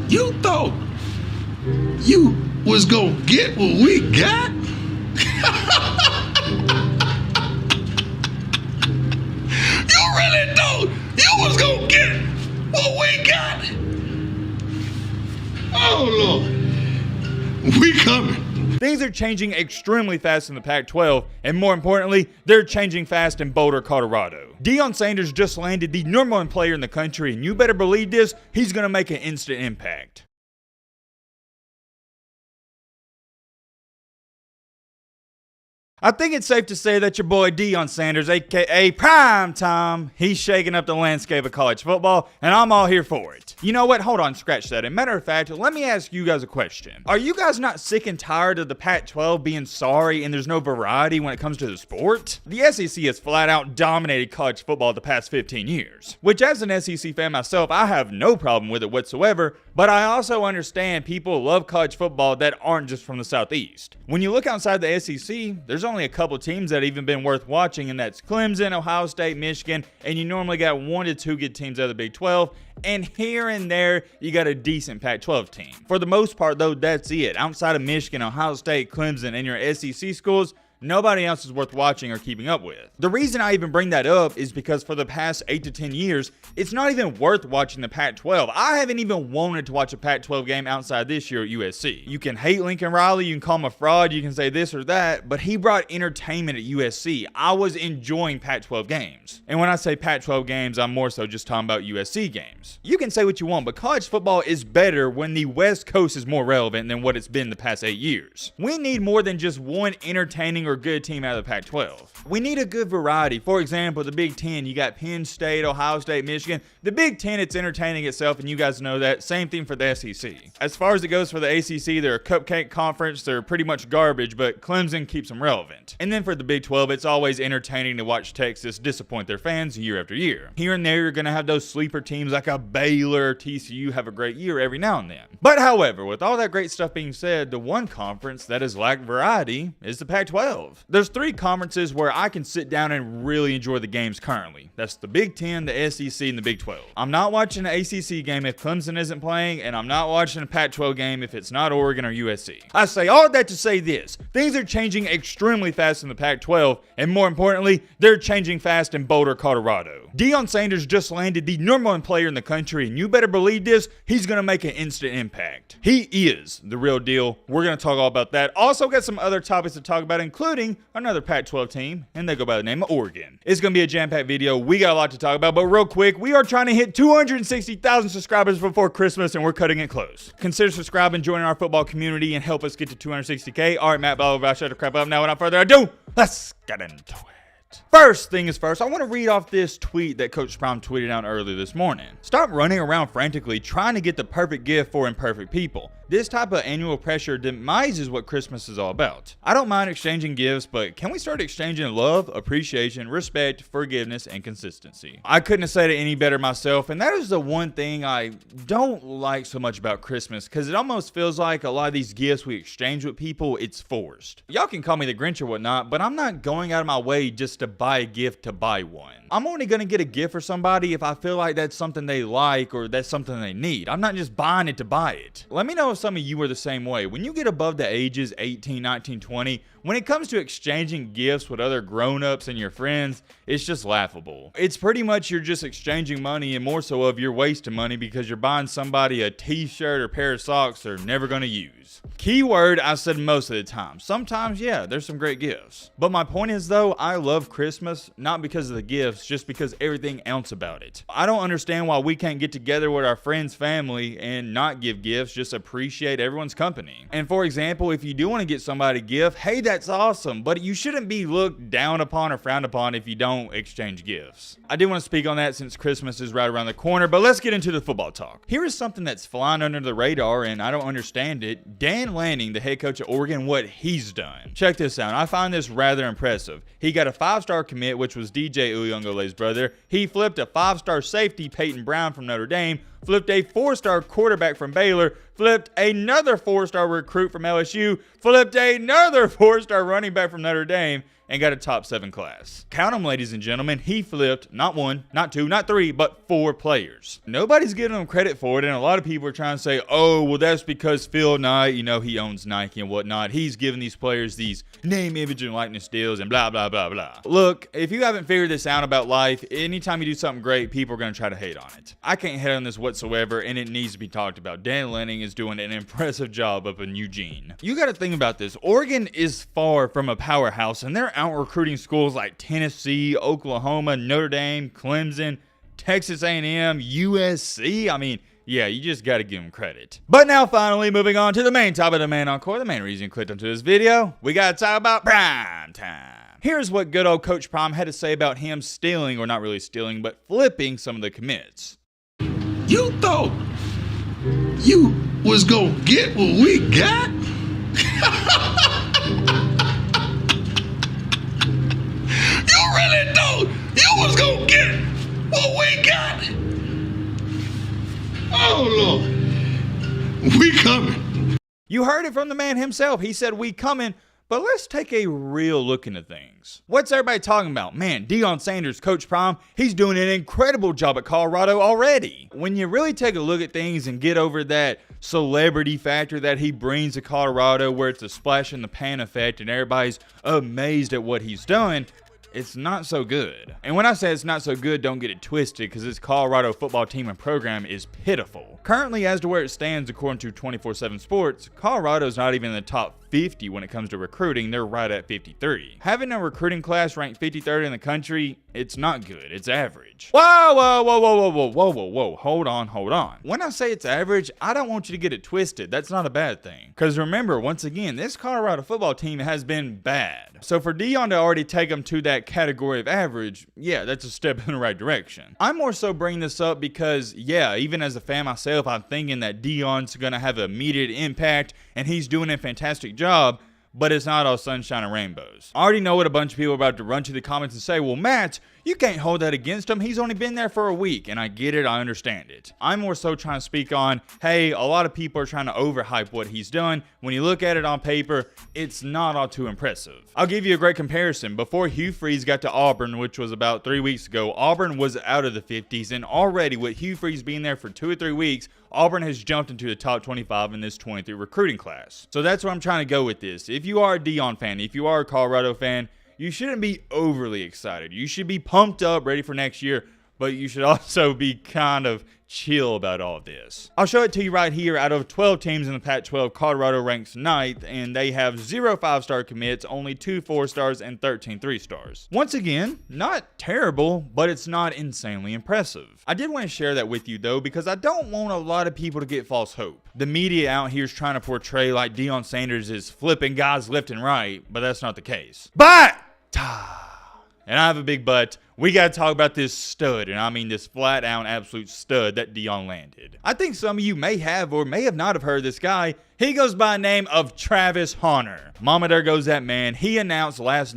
You thought you was gonna get what we got? You really thought you was gonna get what we got? Oh Lord, we coming. Things are changing extremely fast in the Pac-12, and more importantly, they're changing fast in Boulder, Colorado. Deion Sanders just landed the #1 player in the country, and you better believe this, he's going to make an instant impact. I think it's safe to say that your boy Deion Sanders, aka Prime Time, he's shaking up the landscape of college football, and I'm all here for it. You know what? Hold on, scratch that. As a matter of fact, let me ask you guys a question. Are you guys not sick and tired of the Pac-12 being sorry and there's no variety when it comes to the sport? The SEC has flat out dominated college football the past 15 years, which as an SEC fan myself, I have no problem with it whatsoever, but I also understand people love college football that aren't just from the Southeast. When you look outside the SEC, there's only a couple teams that have even been worth watching, and that's Clemson, Ohio State, Michigan, and you normally got 1 to 2 good teams out of the Big 12, and here and there, you got a decent Pac-12 team. For the most part, though, that's it. Outside of Michigan, Ohio State, Clemson, and your SEC schools, nobody else is worth watching or keeping up with. The reason I even bring that up is because for the past 8 to 10 years, it's not even worth watching the Pac-12. I haven't even wanted to watch a Pac-12 game outside this year at USC. You can hate Lincoln Riley, you can call him a fraud, you can say this or that, but he brought entertainment at USC. I was enjoying Pac-12 games. And when I say Pac-12 games, I'm more so just talking about USC games. You can say what you want, but college football is better when the West Coast is more relevant than what it's been the past 8 years. We need more than just one entertaining or good team out of the Pac-12. We need a good variety. For example, the Big Ten, you got Penn State, Ohio State, Michigan. The Big Ten, it's entertaining itself, and you guys know that. Same thing for the SEC. As far as it goes for the ACC, they're a cupcake conference. They're pretty much garbage, but Clemson keeps them relevant. And then for the Big 12, it's always entertaining to watch Texas disappoint their fans year after year. Here and there, you're going to have those sleeper teams like a Baylor, TCU have a great year every now and then. But however, with all that great stuff being said, the one conference that has lacked variety is the Pac-12. There's 3 conferences where I can sit down and really enjoy the games currently. That's the Big Ten, the SEC, and the Big 12. I'm not watching an ACC game if Clemson isn't playing, and I'm not watching a Pac-12 game if it's not Oregon or USC. I say all that to say this. Things are changing extremely fast in the Pac-12, and more importantly, they're changing fast in Boulder, Colorado. Deion Sanders just landed the #1 player in the country, and you better believe this, he's going to make an instant impact. He is the real deal. We're going to talk all about that. Also got some other topics to talk about, including another Pac-12 team, and they go by the name of Oregon. It's going to be a jam-packed video. We got a lot to talk about, but real quick, we are trying to hit 260,000 subscribers before Christmas, and we're cutting it close. Consider subscribing, joining our football community, and help us get to 260K. All right, Matt, blah, blah, blah, shut the crap up. Now, without further ado, let's get into it. First thing is first, I want to read off this tweet that Coach Prime tweeted out earlier this morning. Stop running around frantically trying to get the perfect gift for imperfect people. This type of annual pressure demises what Christmas is all about. I don't mind exchanging gifts, but can we start exchanging love, appreciation, respect, forgiveness, and consistency? I couldn't have said it any better myself, and that is the one thing I don't like so much about Christmas, because it almost feels like a lot of these gifts we exchange with people, it's forced. Y'all can call me the Grinch or whatnot, but I'm not going out of my way just to buy a gift to buy one. I'm only going to get a gift for somebody if I feel like that's something they like or that's something they need. I'm not just buying it to buy it. Let me know if some of you are the same way. When you get above the ages 18, 19, 20, when it comes to exchanging gifts with other grown-ups and your friends, it's just laughable. It's pretty much you're just exchanging money, and more so of you're wasting money because you're buying somebody a t-shirt or pair of socks they're never going to use. Keyword I said most of the time. Sometimes, yeah, there's some great gifts. But my point is though, I love Christmas, not because of the gifts, just because everything else about it. I don't understand why we can't get together with our friends, family, and not give gifts, just appreciate everyone's company. And for example, if you do want to get somebody a gift, hey, that's awesome, but you shouldn't be looked down upon or frowned upon if you don't exchange gifts. I did want to speak on that since Christmas is right around the corner, but let's get into the football talk. Here is something that's flying under the radar, and I don't understand it. Dan Lanning, the head coach of Oregon, what he's done. Check this out. I find this rather impressive. He got a 5-star commit, which was DJ Uyungale's brother. He flipped a 5-star safety, Peyton Brown from Notre Dame, flipped a 4-star quarterback from Baylor, flipped another 4-star recruit from LSU, flipped another 4-star running back from Notre Dame, and got a top 7 class. Count them, ladies and gentlemen. He flipped not 1, not 2, not 3, but 4 players. Nobody's giving him credit for it, and a lot of people are trying to say, oh, well, that's because Phil Knight, you know, he owns Nike and whatnot. He's giving these players these name, image, and likeness deals and blah, blah, blah, blah. Look, if you haven't figured this out about life, anytime you do something great, people are going to try to hate on it. I can't hate on this whatsoever, and it needs to be talked about. Dan Lanning is doing an impressive job up in Eugene. You got to think about this. Oregon is far from a powerhouse, and they're out recruiting schools like Tennessee, Oklahoma, Notre Dame, Clemson, Texas A&M, USC. I mean, yeah, you just got to give them credit. But now finally moving on to the main topic of the Man Encore, the main reason you clicked onto this video, we got to talk about prime time. Here's what good old Coach Prime had to say about him stealing, or not really stealing, but flipping some of the commits. You thought you was gonna get what we got? You really thought you was gonna get what we got? Oh Lord, we coming. You heard it from the man himself. He said we coming, but let's take a real look into things. What's everybody talking about? Man, Deion Sanders, Coach Prime, he's doing an incredible job at Colorado already. When you really take a look at things and get over that celebrity factor that he brings to Colorado, where it's a splash in the pan effect and everybody's amazed at what he's done, it's not so good. And when I say it's not so good, don't get it twisted, because this Colorado football team and program is pitiful. Currently, as to where it stands according to 24/7 Sports, Colorado's not even in the top 50 when it comes to recruiting. They're right at 53. Having a recruiting class ranked 53rd in the country, it's not good. It's average. Whoa, whoa, whoa, whoa, whoa, whoa, whoa, whoa, whoa. Hold on, hold on. When I say it's average, I don't want you to get it twisted. That's not a bad thing. Because remember, once again, this Colorado football team has been bad. So for Deion to already take them to that category of average, yeah, that's a step in the right direction. I'm more so bringing this up because, yeah, even as a fan myself, I'm thinking that Deion's going to have an immediate impact and he's doing a fantastic job, but it's not all sunshine and rainbows. I already know what a bunch of people are about to run to the comments and say, well, Matt, you can't hold that against him. He's only been there for a week, and I get it. I understand it. I'm more so trying to speak on, hey, a lot of people are trying to overhype what he's done. When you look at it on paper, it's not all too impressive. I'll give you a great comparison. Before Hugh Freeze got to Auburn, which was about 3 weeks ago, Auburn was out of the 50s, and already with Hugh Freeze being there for 2 or 3 weeks, Auburn has jumped into the top 25 in this 23 recruiting class. So that's where I'm trying to go with this. If you are a Deion fan, if you are a Colorado fan, you shouldn't be overly excited. You should be pumped up, ready for next year, but you should also be kind of chill about all of this. I'll show it to you right here. Out of 12 teams in the Pac12, Colorado ranks 9th, and they have 0 5-star commits, only 2 4-stars, and 13 3-stars. Once again, not terrible, but it's not insanely impressive. I did want to share that with you, though, because I don't want a lot of people to get false hope. The media out here is trying to portray like Deion Sanders is flipping guys left and right, but that's not the case. But, and I have a big but, we got to talk about this stud, and I mean this flat-out absolute stud that Deion landed. I think some of you may have or may have not have heard of this guy. He goes by the name of Travis Hunter. Mama, there goes that man. He announced late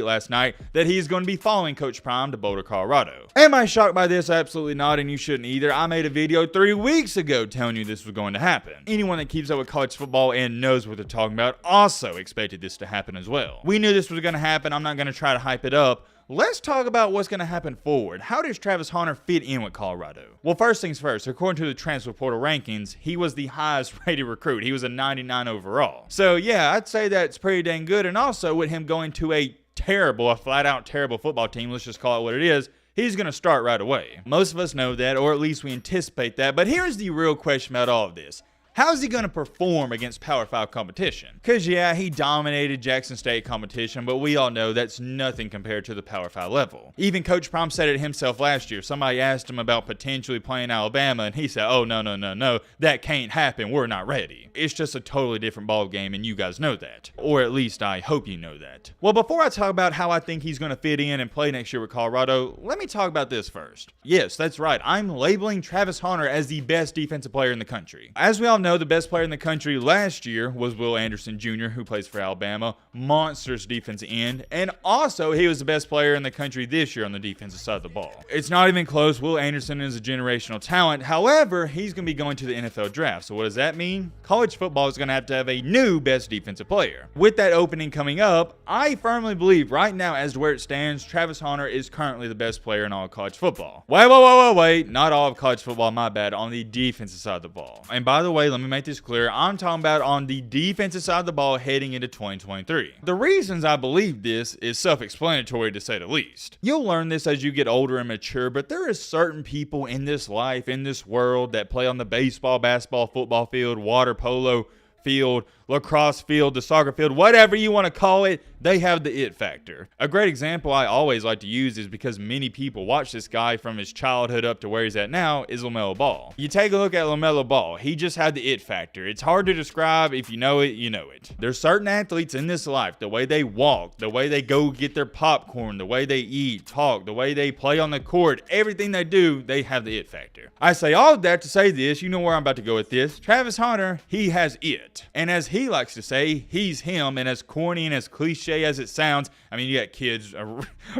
last night, that he's going to be following Coach Prime to Boulder, Colorado. Am I shocked by this? Absolutely not, and you shouldn't either. I made a video 3 weeks ago telling you this was going to happen. Anyone that keeps up with college football and knows what they're talking about also expected this to happen as well. We knew this was going to happen. I'm not going to try to hype it up. Let's talk about what's going to happen forward. How does Travis Hunter fit in with Colorado? Well, first things first, according to the transfer portal rankings, he was the highest rated recruit. He was a 99 overall. So yeah, I'd say that's pretty dang good. And also with him going to a flat out terrible football team, let's just call it what it is, he's going to start right away. Most of us know that, or at least we anticipate that. But here's the real question about all of this. How's he going to perform against Power 5 competition? Because, yeah, he dominated Jackson State competition, but we all know that's nothing compared to the Power 5 level. Even Coach Prime said it himself last year. Somebody asked him about potentially playing Alabama, and he said, oh, no, that can't happen. We're not ready. It's just a totally different ball game, and you guys know that. Or at least I hope you know that. Well, before I talk about how I think he's going to fit in and play next year with Colorado, let me talk about this first. Yes, that's right. I'm labeling Travis Hunter as the best defensive player in the country. As we all know the best player in the country last year was Will Anderson Jr., who plays for Alabama. Monstrous defensive end. And also, he was the best player in the country this year on the defensive side of the ball. It's not even close. Will Anderson is a generational talent. However, he's going to be going to the NFL draft. So what does that mean? College football is going to have a new best defensive player. With that opening coming up, I firmly believe right now, as to where it stands, Travis Hunter is currently the best player in all of college football. Wait. Not all of college football, my bad. On the defensive side of the ball. And by the way, let me make this clear. I'm talking about on the defensive side of the ball heading into 2023. The reasons I believe this is self-explanatory, to say the least. You'll learn this as you get older and mature, but there is certain people in this life, in this world, that play on the baseball, basketball, football field, water polo field, lacrosse field, the soccer field, whatever you want to call it, they have the it factor. A great example I always like to use is because many people watch this guy from his childhood up to where he's at now is LaMelo Ball. You take a look at LaMelo Ball, he just had the it factor. It's hard to describe. If you know it, you know it. There's certain athletes in this life, the way they walk, the way they go get their popcorn, the way they eat, talk, the way they play on the court, everything they do, they have the it factor. I say all of that to say this, you know where I'm about to go with this. Travis Hunter, he has it. And as he likes to say, he's him, and as corny and as cliche as it sounds, I mean, you got kids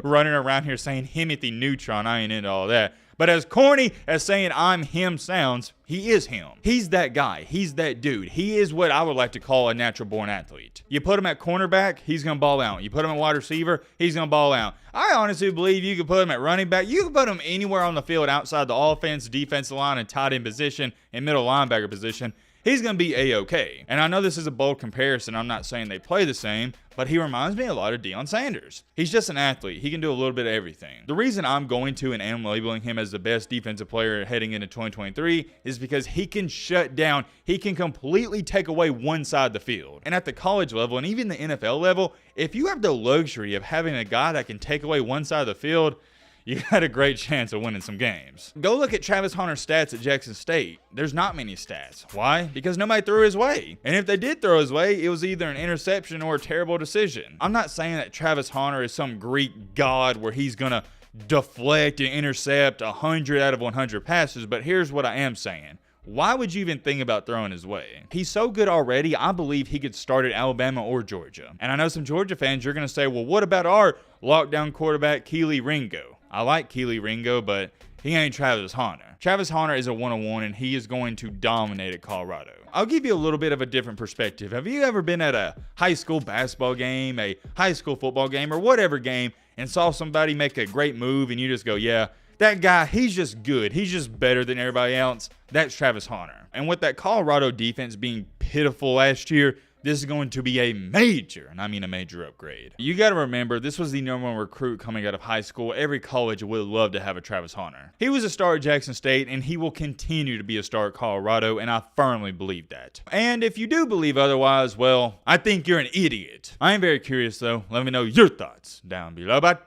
running around here saying Himothy Neutron. I ain't into all that. But as corny as saying I'm him sounds, he is him. He's that guy. He's that dude. He is what I would like to call a natural born athlete. You put him at cornerback, he's going to ball out. You put him at wide receiver, he's going to ball out. I honestly believe you could put him at running back. You could put him anywhere on the field outside the offense, defensive line, and tight end position, and middle linebacker position. He's going to be A-OK. And I know this is a bold comparison. I'm not saying they play the same, but he reminds me a lot of Deion Sanders. He's just an athlete. He can do a little bit of everything. The reason I'm going to and am labeling him as the best defensive player heading into 2023 is because he can shut down, he can completely take away one side of the field. And at the college level and even the NFL level, if you have the luxury of having a guy that can take away one side of the field, you got a great chance of winning some games. Go look at Travis Hunter's stats at Jackson State. There's not many stats. Why? Because nobody threw his way. And if they did throw his way, it was either an interception or a terrible decision. I'm not saying that Travis Hunter is some Greek god where he's going to deflect and intercept 100 out of 100 passes, but here's what I am saying. Why would you even think about throwing his way? He's so good already, I believe he could start at Alabama or Georgia. And I know some Georgia fans, you're going to say, well, what about our lockdown quarterback, Keely Ringo? I like Keely Ringo, but he ain't Travis Hunter. Travis Hunter is a one-on-one, and he is going to dominate at Colorado. I'll give you a little bit of a different perspective. Have you ever been at a high school basketball game, a high school football game, or whatever game, and saw somebody make a great move, and you just go, yeah, that guy, he's just good. He's just better than everybody else. That's Travis Hunter. And with that Colorado defense being pitiful last year, this is going to be a major, and I mean a major upgrade. You got to remember, this was the number one recruit coming out of high school. Every college would love to have a Travis Hunter. He was a star at Jackson State, and he will continue to be a star at Colorado, and I firmly believe that. And if you do believe otherwise, well, I think you're an idiot. I am very curious, though. Let me know your thoughts down below. But